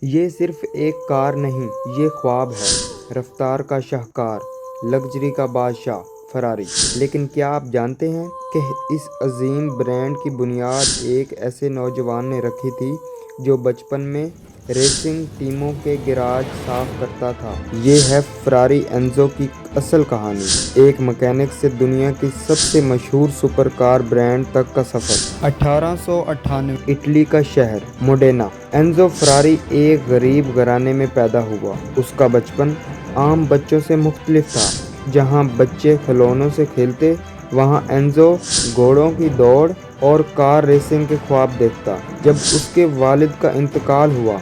یہ صرف ایک کار نہیں، یہ خواب ہے، رفتار کا شاہکار، لگژری کا بادشاہ فراری۔ لیکن کیا آپ جانتے ہیں کہ اس عظیم برانڈ کی بنیاد ایک ایسے نوجوان نے رکھی تھی جو بچپن میں ریسنگ ٹیموں کے گیراج صاف کرتا تھا؟ یہ ہے فراری اینزو کی اصل کہانی، ایک میکینک سے دنیا کی سب سے مشہور سپر کار برانڈ تک کا سفر۔ 1898 اٹلی کا شہر موڈینا۔ اینزو فراری ایک غریب گھرانے میں پیدا ہوا۔ اس کا بچپن عام بچوں سے مختلف تھا۔ جہاں بچے کھلونوں سے کھیلتے، وہاں اینزو گھوڑوں کی دوڑ اور کار ریسنگ کے خواب دیکھتا۔ جب اس کے والد کا انتقال ہوا،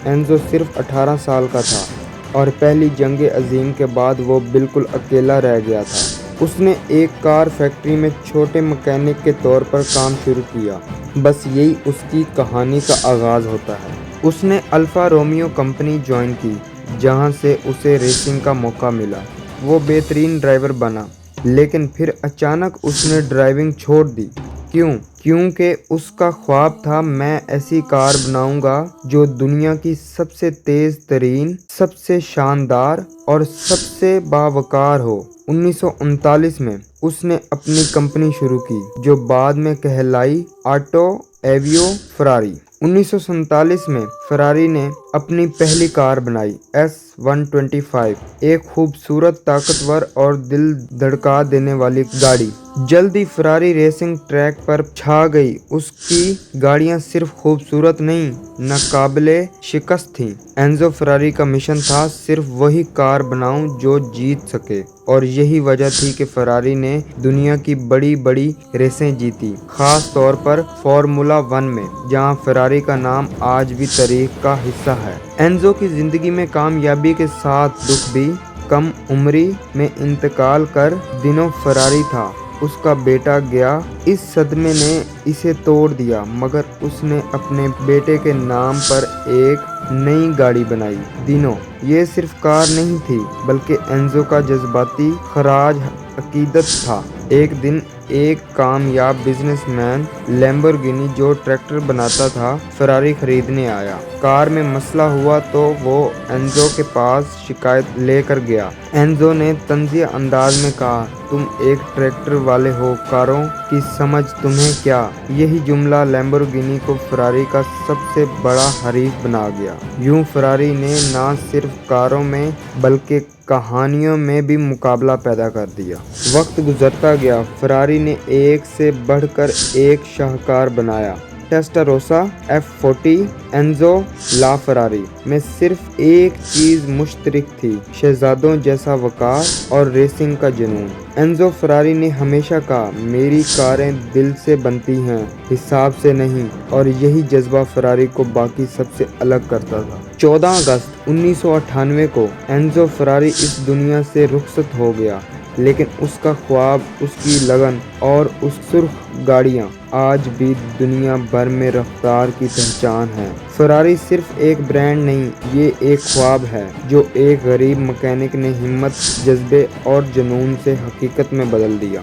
اینزو صرف 18 سال کا تھا اور پہلی جنگ عظیم کے بعد وہ بالکل اکیلا رہ گیا تھا۔ اس نے ایک کار فیکٹری میں چھوٹے میکینک کے طور پر کام شروع کیا۔ بس یہی اس کی کہانی کا آغاز ہوتا ہے۔ اس نے الفا رومیو کمپنی جوائن کی، جہاں سے اسے ریسنگ کا موقع ملا۔ وہ بہترین ڈرائیور بنا، لیکن پھر اچانک اس نے ڈرائیونگ چھوڑ دی۔ کیوں؟ کیونکہ اس کا خواب تھا، میں ایسی کار بناؤں گا جو دنیا کی سب سے تیز ترین، سب سے شاندار اور سب سے باوقار ہو۔ 1939 میں اس نے اپنی کمپنی شروع کی، جو بعد میں کہلائی آٹو ایویو فراری۔ 1947 میں فراری نے اپنی پہلی کار بنائی، S125، ایک خوبصورت، طاقتور اور دل دھڑکا دینے والی گاڑی۔ جلد ہی فراری ریسنگ ٹریک پر چھا گئی۔ اس کی گاڑیاں صرف خوبصورت نہیں، ناقابل شکست تھیں۔ اینزو فراری کا مشن تھا، صرف وہی کار بناؤں جو جیت سکے، اور یہی وجہ تھی کہ فراری نے دنیا کی بڑی بڑی ریسیں جیتی، خاص طور پر فارمولا 1 میں، جہاں فراری کا نام آج بھی تاریخ کا حصہ ہے۔ اینزو کی زندگی میں کامیابی کے ساتھ دکھ بھی۔ کم عمری میں انتقال کر دنوں فراری تھا، اس کا بیٹا گیا۔ اس صدمے نے اسے توڑ دیا، مگر اس نے اپنے بیٹے کے نام پر ایک نئی گاڑی بنائی، دینو۔ یہ صرف کار نہیں تھی، بلکہ اینزو کا جذباتی خراج عقیدت تھا۔ ایک دن ایک کامیاب بزنس مین لیمبورگینی جو ٹریکٹر بناتا تھا، فراری خریدنے آیا۔ کار میں مسئلہ ہوا تو وہ اینزو کے پاس شکایت لے کر گیا۔ اینزو نے طنزیہ انداز میں کہا، تم ایک ٹریکٹر والے ہو، کاروں کی سمجھ تمہیں کیا؟ یہی جملہ لیمبورگینی کو فراری کا سب سے بڑا حریف بنا گیا۔ یوں فراری نے نہ صرف کاروں میں بلکہ کہانیوں میں بھی مقابلہ پیدا کر دیا۔ وقت گزرتا گیا، فراری نے ایک سے بڑھ کر ایک شاہکار بنایا۔ ٹیسٹاروسا F40، اینزو لا فراری میں صرف ایک چیز مشترک تھی، شہزادوں جیسا وقار اور ریسنگ کا جنون۔ اینزو فراری نے ہمیشہ کہا، میری کاریں دل سے بنتی ہیں، حساب سے نہیں، اور یہی جذبہ فراری کو باقی سب سے الگ کرتا تھا۔ 14 اگست 1998 کو اینزو فراری اس دنیا سے رخصت ہو گیا، لیکن اس کا خواب، اس کی لگن اور اس سرخ گاڑیاں آج بھی دنیا بھر میں رفتار کی پہچان ہیں۔ فراری صرف ایک برانڈ نہیں، یہ ایک خواب ہے جو ایک غریب میکینک نے ہمت، جذبے اور جنون سے حقیقت میں بدل دیا۔